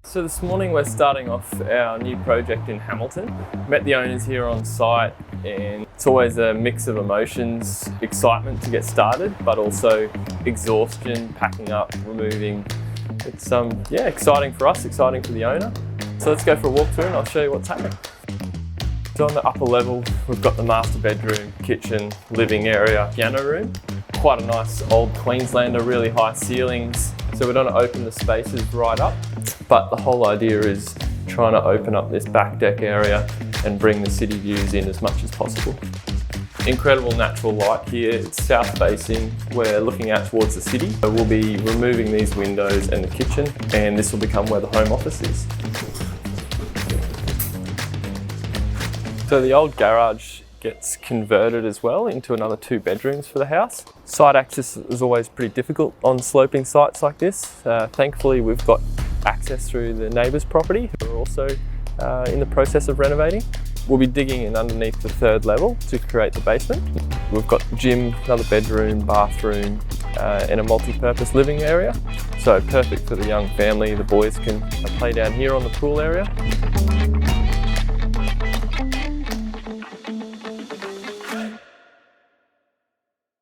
So this morning we're starting off our new project in Hamilton. Met the owners here on site, and it's always a mix of emotions, excitement to get started, but also exhaustion, packing up, removing. It's exciting for us, exciting for the owner. So let's go for a walk through and I'll show you what's happening. So on the upper level, we've got the master bedroom, kitchen, living area, piano room. Quite a nice old Queenslander, really high ceilings. So we don't want to open the spaces right up, but the whole idea is trying to open up this back deck area and bring the city views in as much as possible. Incredible natural light here. It's south facing. We're looking out towards the city. So we'll be removing these windows and the kitchen, and this will become where the home office is. So the old garage gets converted as well into another 2 bedrooms for the house. Site access is always pretty difficult on sloping sites like this. Thankfully we've got access through the neighbour's property who are also in the process of renovating. We'll be digging in underneath the 3rd level to create the basement. We've got gym, another bedroom, bathroom, and a multi-purpose living area. So perfect for the young family. The boys can play down here on the pool area.